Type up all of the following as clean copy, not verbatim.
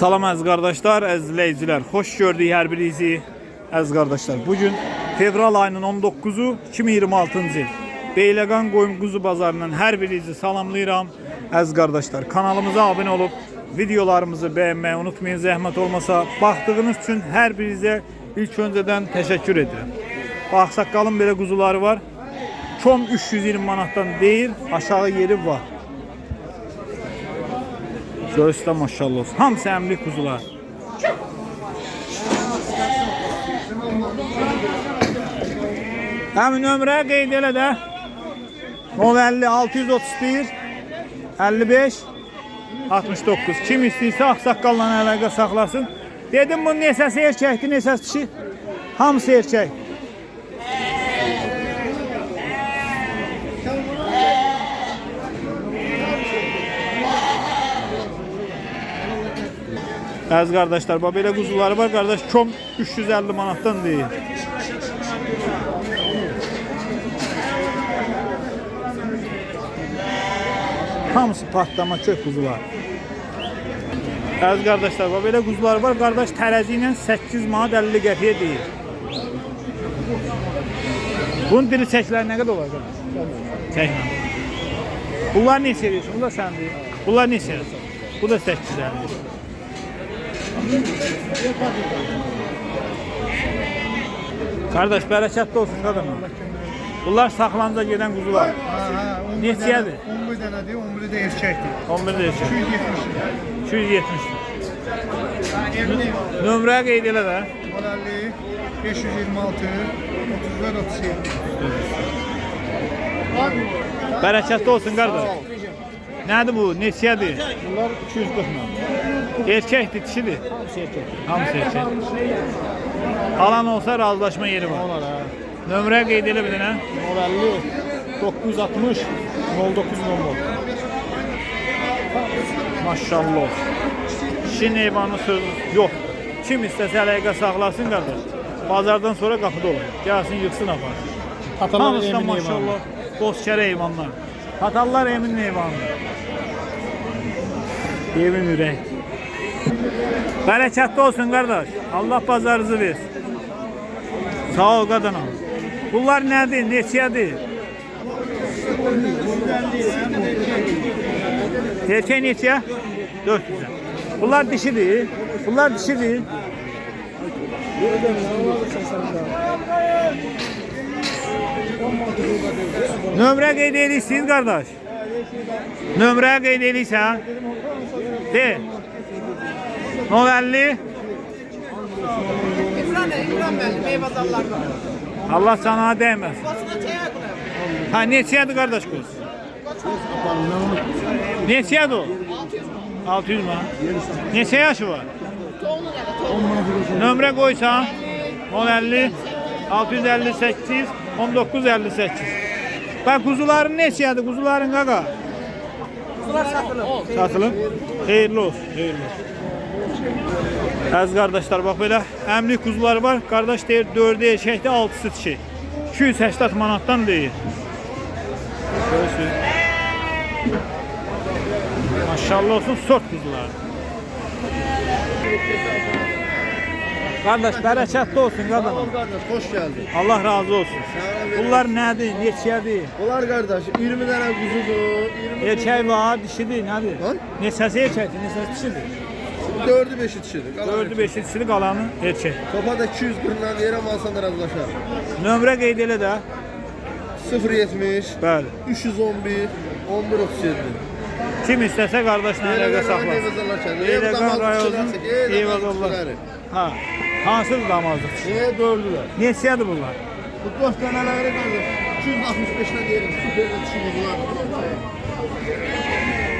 Salam əziz qardaşlar, əziz izləyicilər. Xoş gördük hər birinizi əziz qardaşlar. Bugün fevral ayının 19-u 2026-cı il. Beyləqan qoyun quzu bazarından hər birinizi salamlayıram əziz qardaşlar. Kanalımıza abunə olub videolarımızı bəyənməyi unutmayın, zəhmət olmasa. Baxdığınız üçün hər birinizə ilk öncədən təşəkkür edirəm. Ağsaqqalın belə quzuları var. Çom 320 manatdan deyil, aşağı yeri var. Göğüsdə maşallah olsun. Hamısı əmlik kuzular. Həmin nömrəyə qeyd elə də 050 631 55 69. Kim istəyirsə ağsaqqalla əlaqə saxlasın. Dedim bunun neçəsi erkəkdir, neçəsi dişi? Hamısı erkək. Əziz qardaşlar, belə quzuları var qardaş, kom 350 manatdan deyil. Hamısı patlama kök quzular. Əziz qardaşlar, belə quzuları var qardaş, tərəzi ilə 8 manat 50 qəpiyə deyil. Bunun diri çəkləri nə qədər olar qardaş? Çəkmə. Bunlar neçə edirsin? Bunlar səndir. Bunlar neçə edirsin? Bu da 850. Kardeş bereketli olsun kadınım. Bunlar saklanca gelen kuzular. Neçədir? 11 dənədir, 11 də erkəkdir. 11 də erkək. 270. 270. Nömrəyə qeyd elə də. 50 526 34 37. Bereketli olsun kardeş. Nədir bu? Neçədir? Bunlar 240 manat. Erkəkdir, dişidir. Hamısı erkək. Hamısı erkək. Alan olsa razılaşma yeri var. Onlar ha. Nömrəyə qeyd elə bir dənə. 50 960 0900. Maşallah olsun. Şin heyvanın sözü yox. Kim istəsə əlaqə saxlasın qardaş. Bazardan sonra qapıda olur. Gəlsin yıxsın apar. Hamısı da maşallah bozkərə heyvanlar. Patallar emin heyvanı. Evin ürək. Bərəkətli olsun qardaş. Allah bazarınızı versin. Sağ ol qadınım. Bunlar nədir? Neçədir? Erkək neçə? 400. Bunlar dişidir. Bunlar dişidir. Nömrə qeyd edirsiniz qardaş. Nömrə qeyd edirsən. De. 050 Allah sana değmez. Ha neçədir qardaş qız? Neçədir o? 600 manat. Neçə yaşı var? Nömrə qoysan 050 658 1958. Bak kuzuların neçədir? Kuzuların qaqa? Kuzular satılır. Satılır. Xeyirli olsun. Xeyirli olsun. Əziz qardaşlar, bax belə əmlik kuzuları var. Qardaş deyir 4'ü erkəkdir, 6'sı dişi. 280 manatdan deyir. Görürsünüz. Maşallah olsun sort kuzular. Qardaş bərəkətli olsun qadınım. Tamam kardeş, hoş geldin. Allah razı olsun. Bunlar nədir, neçədir? Bunlar kardeş 20 tane kuzudur. 20 Erkək var, dişidir, nədir? Lan? Neçəsi erkəkdir, neçəsi dişidir? 4'ü 5'i dişidir. 4'ü 5'i dişili, qalanı erkək. Topa da 240'dan yere alsanlar razılaşar. Nömrə qeyd elə də. 070 Bəli. 311 1137. Kim istəsə qardaşla əlaqə saxlasın. Beyləqan rayonunun Eyvazallah. Ha, hansıdır damazlıq? Dördüler. Neçədir bunlar? Bu 4 taneleri kardeş 265'den diyelim. Süper dişimiz var.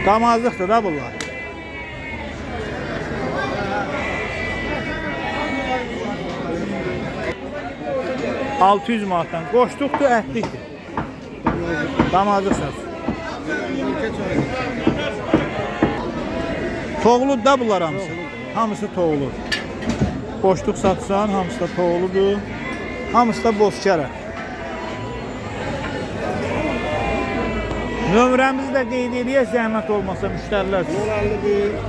Damazlıqdır da bunlar. $600 manatdan. Qoşduqdur, ətlikdir. Damazlıq səs. Toğludur da bunlar hamısı. Hamısı toğlu. Qoşduq satsan, hamısı da toğludur. Hamısı da bozkərə. Nömrəmizi də qeyd edək, zəhmət olmasa müştərilər üçün.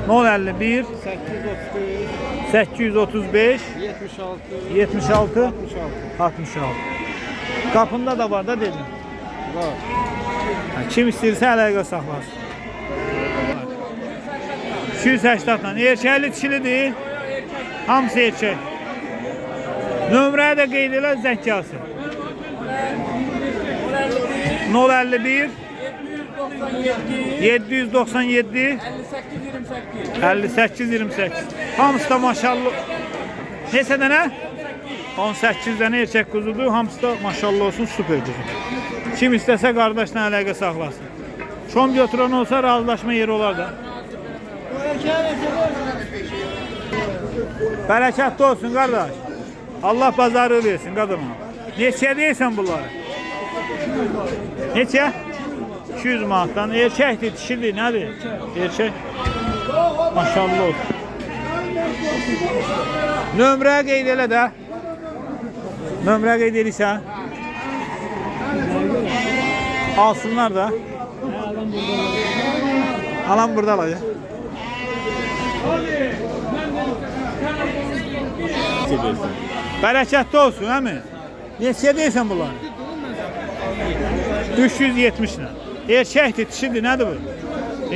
051 835 76 66. Qapında da var da dedim. Kim istəyirsə əlaqə saxlasın. 280 dan. Erkəkli dişilidir. Hamısı erkək. Nömrəyə də qeyd elə zəng gəlsin. 051 797 58 28. Hamısı da maşallah. Neçə dənə? 18 dənə erkək quzudur. Hamısı da maşallah olsun, super quzu. Kim istəsə qardaşla əlaqə saxlasın. Çom götürən olsa razılaşma yeri olar da. Bərəkətli olsun qardaş. Allah bazarı versin qadına. Neçə deyirsən bunları? Neçə? 200 manatdan. Erkəkdir, dişidir, nədir? Erkək. Maşallah olsun. Nömrəyə qeyd elə də. Nömrəyə qeyd edirsən. Alsınlar da. Alan burada alacaq. Bərəkətli olsun, əmi. Neçə deyirsən bunlar? 370 lira. Erkəkdir, dişidir, nədir bu?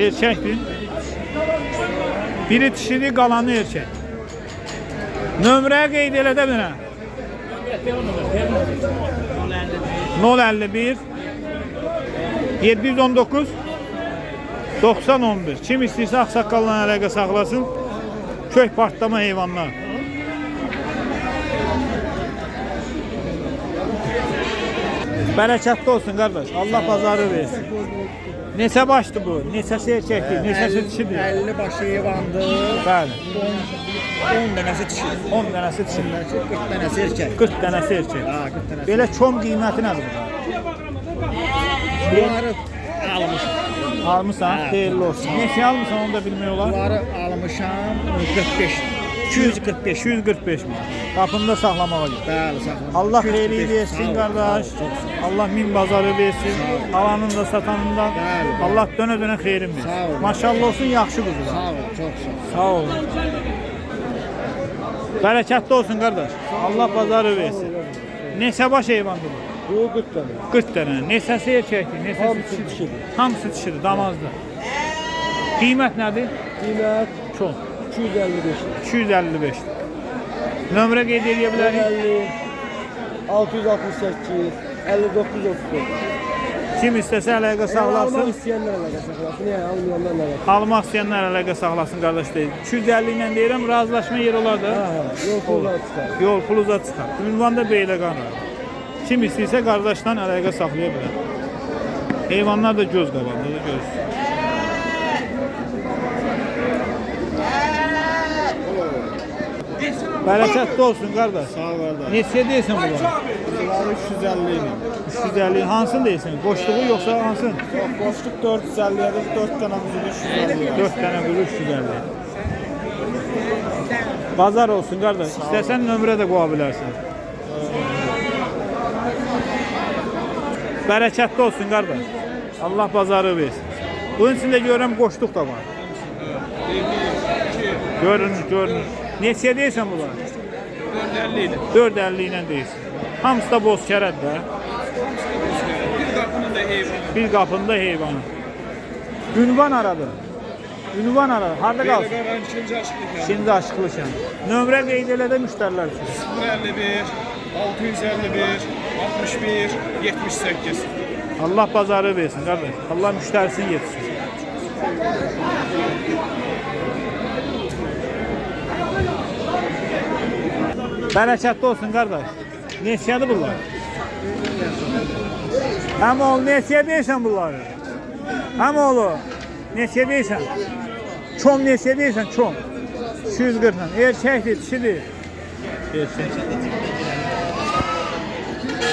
Erkəkdir. Biri dişidir, qalanı erkək. Nömrəyə qeyd elə də bir dənə. 051 719 9011. Kim istəyirsə ağsaqqalla əlaqə saxlasın. Kök partlama heyvanlar. Bərəkətli olsun qardaş. Allah bazarı versin. Neçə başdı bu? Neçəsi erkəkdir? Neçəsi dişidir? 50 başı heyvandır. Bəli. 10 dənəsi dişidir. 10 dənəsi dişidir. 40 dənəsi erkək. 40 dənəsi erkək. Ha, 40 dənəsi. Belə çom qiyməti nədir? Bunları almışam. Almışsan, xeyirli olsun. Neçə almışsan onu da bilmək olar. Bunları almışam 45. 245. 245 mi? Qapında saxlamağa gəlir. Bəli, saxlam. Allah xeyirli versin qardaş. Allah min bazarı versin. Alanın da satanın da. Allah dönə-dönə xeyrin versin. Sağ ol. Maşallah olsun, yaxşı quzular. Sağ ol, çox sağ ol. Sağ olun. Bərəkətli olsun qardaş. Allah bazarı versin. Neçə baş heyvandır bu? Bu 40 dənə. 40 dənə. Neçəsi erkəkdir, neçəsi Hamısı dişidir. Hamısı dişidir, damazda. Qiymət nədir? Qiymət Çox. 255. 255. Nömrə qeyd edə bilərik. 50 668 59 34. Kim istəsə əlaqə Almaq saxlasın. istəyənlər əlaqə saxlasın, yəni almayanlar əlaqə. Almaq istəyənlər əlaqə saxlasın qardaş deyil. 250 ilə deyirəm, razılaşma yeri olar da. Yol pullar çıxar. Yol puluza çıxar. Ünvanda Beyləqan. Kim istəyirsə qardaşla əlaqə saxlaya bilər. Heyvanlar da göz qabağındadır, göz. Bərəkətli olsun qardaş. Sağ ol qardaş. Neçə deyirsən bunlar? Bunları 350 ilə. 350. Hansını deyirsən? Qoşluğu yoxsa hansın? Boşluq 450-yə 4 dənə quzu 350. 4 dənə quru 350. Bazar olsun qardaş. İstəsən nömrə də qoya bilərsən. Bərəkətli olsun qardaş. Allah bazarı versin. Bunun içində görürəm qoşluq da var. Görünür. Neçə deyirsən bunlar? 450 idi. 450 ilə deyirsən. Hamısı da boz kərəd də. Bir qapının da heyvanı. Bir qapında heyvanı. Ünvan aradı. Ünvan aradı. Harada qalsın? Beyləqan ikinci aşıqlıqlar. Şimdi aşıqlısan. Nömrə qeyd elə də müştərilər üçün. 051 651 61 78. Allah bazarı versin qardaş. Allah müştərisini yetsin. Bərəkətli olsun qardaş. Neçədir bunlar? Həm oğlu neçəyə deyirsən bunları? Həm oğlu neçəyə deyirsən? Çom neçəyə deyirsən? Çom. 240 ilə. Erkəkdir, dişidir. Erkək.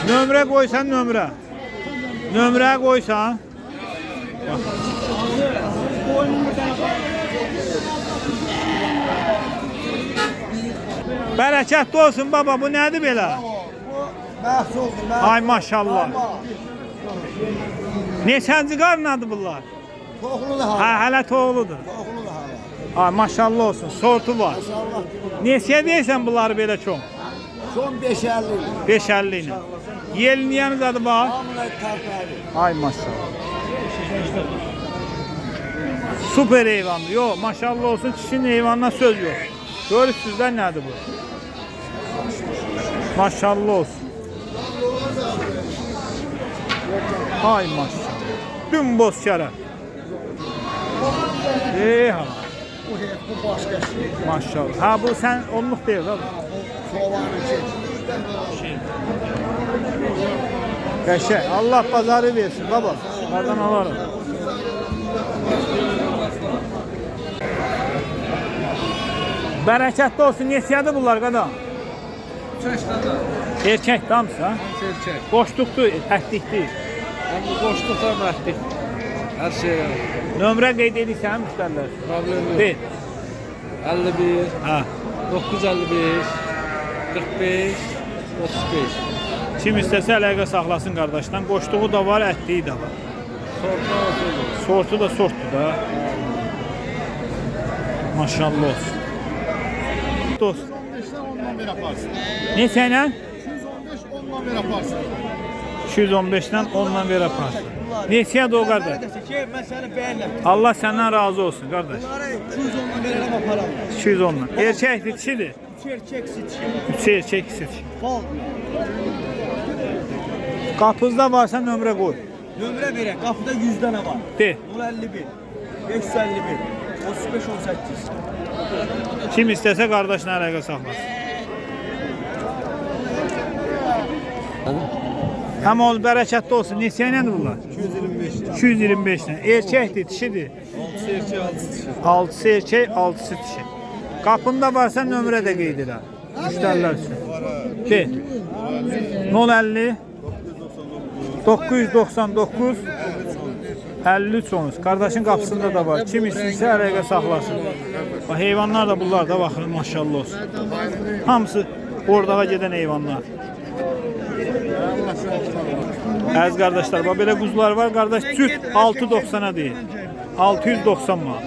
Nömrə qoysan nömrə. Nömrə qoysan. Bərəkətli olsun baba, bu nədir belə? Məhz oldu, Ay maşallah. Neçənci qarnadır bunlar? Toxlu da Ha, hala. hələ toğludur. Toxlu da hala. Ha, maşallah olsun. Sortu var. Maşallah. Neçəyə deyirsən bunları belə çox? Son 5.50. 5.50 ilə. Yelniyəniz adı var. Hamılar tartari. Ay maşallah. Süper heyvandır. Yo, maşallah olsun. Kişinin heyvanına söz yok. Görürsünüz də nədir bu? Maşallah olsun. Ay maşallah. Dün boz kərə. Ha. Bu başqa şey. Maşallah. Ha bu sen onluk değil abi. Çobanı çek. Qəşəng. Allah pazarı versin baba. Oradan alarım. Bərəkətli olsun. Neçədir bunlar qada? Erkək damsa. Erkek. Boşluqdur, ətlik deyil. Hem bu boşlukta məhdik. Her şey var. Nömrə qeyd edirsən müştərilər. Problem yok. Deyil. 51, Ha. 955, 45, 35. Kim istəsə əlaqə saxlasın qardaşdan. Qoşluğu da var, ətliyi də var. Sortlar olsun. Sortu da sortdur da. Maşallah olsun. Dost. 15'ten 10'dan bir yaparsın. Neçə ilə? 215 10'dan bir yaparsın. 215-dən 10-dan verə par. Neçədir o qardaş? Mən səni bəyənirəm. Allah səndən razı olsun qardaş. Bunları 210'dan verərəm aparam. 210-dan. Erkəkdir, kişidir. 3 erkek seçiyor. 3 erkək, ikisi dişi. Bal. Qapınızda varsa nömrə qoy. Nömrə verək. Qapıda 100 dənə var. De. 051 551 35 18. Kim istəsə qardaşla əlaqə saxlasın. Həm ol bərəkətli olsun. Neçə ilə bunlar? 225. 225-dən. Erkəkdir, dişidir. 6 erkek 6 dişi. 6-sı erkək, 6-sı dişi. Qapında varsa nömrə də qeyd elə. Müştərilər üçün. De. 050 999 53 13. Qardaşın qapısında da var. Kim istəyirsə əlaqə saxlasın. Bax, heyvanlar da bunlar da baxın, maşallah olsun. Hamısı ordağa gedən heyvanlar. Əziz qardaşlar, bax belə quzular var. Qardaş cüt 690-a deyil. 690 manat.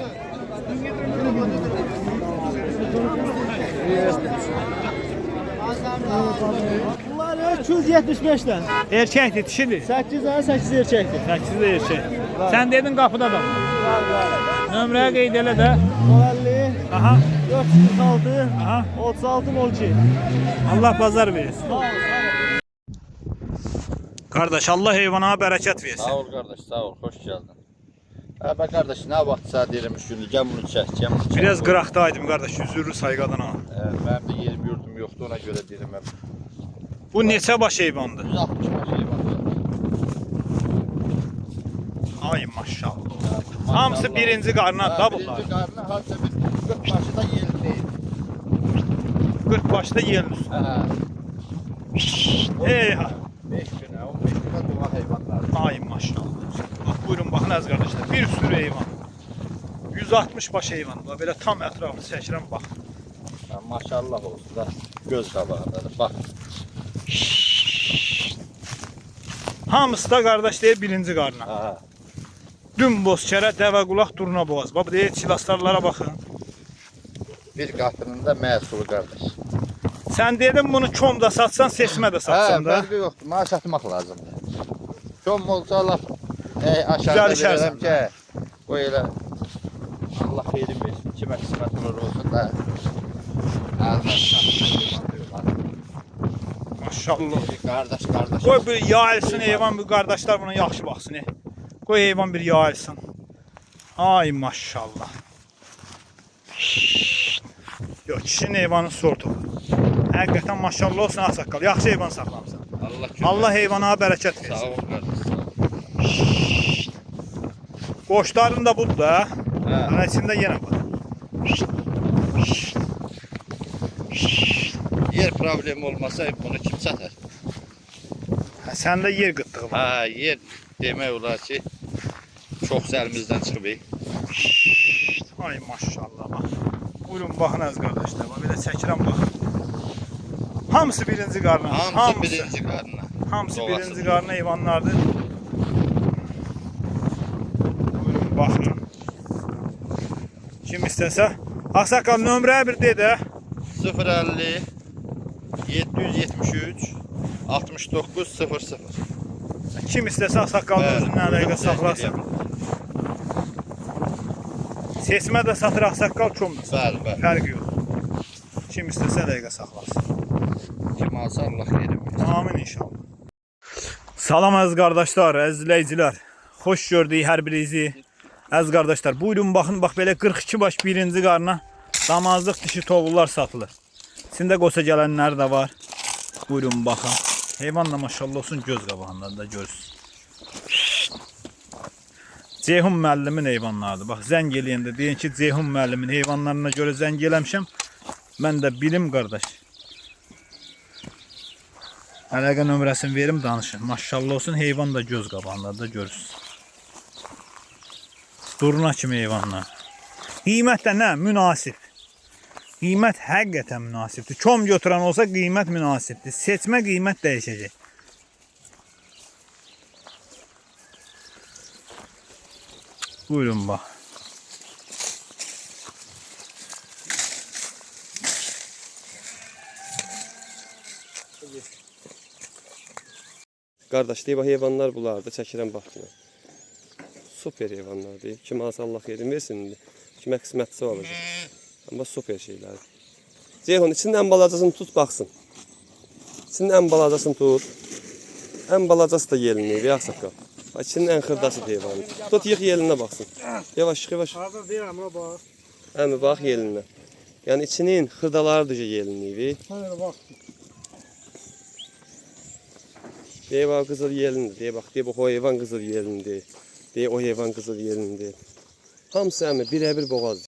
Bunlar 275'ten. Erkəkdir, dişidir. 8 tane 8 erkektir. 8 də erkək. Sən dedin qapıda da. Nömrəyə qeyd elə də. 050 Aha, 446 aha. 36 02. Allah bazar versin. Sağ ol. Qardaş, Allah heyvana bərəkət versin. Sağ ol kardeş, sağ ol. Hoş geldin. Ha bak kardeş, ne vakti diyelim şimdi, gel bunu çek, gel bunu çek. Biraz qıraqdaydım qardaş, üzürlü sayqadan ha. Benim de yerim yurdum yoktu, ona göre diyelim ben. Bu neçə baş heyvandır? 160 başı var. Ay maşallah. Hamısı birinci qarnadır da bunlar. Birinci karnı, hatta bir 40 başı da yerim değil. 40 başda yerin üstü. Ha. Eyha. 5 güne, 15 güne doğan hayvanlar. Ay maşallah. Bak buyurun baxın əziz qardaşlar. Bir sürü heyvan. 160 baş heyvan var. Belə tam ətrafını çəkirəm bax. Ha, maşallah olsun da göz qabağındadır. Bak. Hamısı da qardaş deyir birinci qarna. Ha. Dün bozkərə, dəvə qulaq, durna boğaz. Bax deyir çilaslarlara baxın. Bir qatının da məhsulu kardeş. Sən dedin bunu komda satsan, seçmə də Ha, satsan da. fərqi yoxdur. Maaş atmaq lazımdır. Şom olsa laf Güzel aşağıda işərsən verərəm ki, o elə Allah xeyrin versin. Kimə qismət olur olsun da. Maşallah. Qardaş. Qoy bir yayılsın heyvan, bir qardaşlar buna yaxşı baxsın. Qoy heyvan bir yayılsın. Ay maşallah. Yox, kişinin heyvanın sortu. Həqiqətən maşallah olsun ağsaqqal. Yaxşı heyvan saxlamısan. Allah heyvana bərəkət Sağ versin. ol qardaş. Qoşların da budur da. Hə. Ana içində yenə var. Yer problemi olmasa bunu kim satar? Hə, səndə yer qıtlığı var. Ha, yer demək olar ki, çox əlimizdən çıxıb. Ay maşallah bax. Buyurun baxın əziz qardaşlar. Bax belə çəkirəm bax. Hamısı birinci qarna. Hamısı birinci qarnına. Hamısı Doğası. birinci qarna heyvanlardır. Baxın. Kim istəsə. Ağsaqqal nömrə bir de. 050 773 69 00. Kim istəsə ağsaqqalın özündən əlaqə saxlasın. Seçmə də satır ağsaqqal çomdur. Bəli, bəli. Fərqi yox. Kim istəsə əlaqə saxlasın. Kim alsa Allah xeyir versin. Amin inşallah. Salam əziz qardaşlar, əziz izləyicilər. Xoş gördük hər birinizi. Əziz qardaşlar, buyurun baxın, bax belə 42 baş birinci qarına damazlıq dişi toğullar satılır. İçində qoça gələnlər də var. Buyurun baxın. Heyvan da maşallah olsun, göz qabağında da görürsünüz. Ceyhun müəllimin heyvanlarıdır. Bax zəng eləyəndə deyin ki, Ceyhun müəllimin heyvanlarına görə zəng eləmişəm. Mən də bilim qardaş. Əlaqə nömrəsini verim, danışın. Maşallah olsun, heyvan da göz qabağında da görürsünüz. Duruna kimi heyvanlar. Qiymət də nə? Münasib. Qiymət həqiqətən münasibdir. Kom götürən olsa qiymət münasibdir. Seçmə qiymət dəyişəcək. Buyurun bax. Qardaş, deyib heyvanlar bulardı, çəkirəm baxın. Super heyvanlardır. Kim alsa Allah xeyrin versin. Kimə qismətçi olacaq. Amma super şeylərdir. Ceyhun, içində ən balacasını tut, baxsın. İçində ən balacasını tut. Ən balacası da yelinir, yaxsaqqal. İçinin ən xırdası heyvanı. Tut, yığ yelinə baxsın. Yavaş, yavaş. Abi deyirəm ha bax. Əmi, bax yelinə. Yəni içinin xırdaları da yelinir. Hələ bax. Deyib o qızıl yelindir. Deyib bax, deyib o heyvan qızıl yelindir. Deyib o heyvan qızıl yelindir. Hamısı əmi birə-bir boğaz.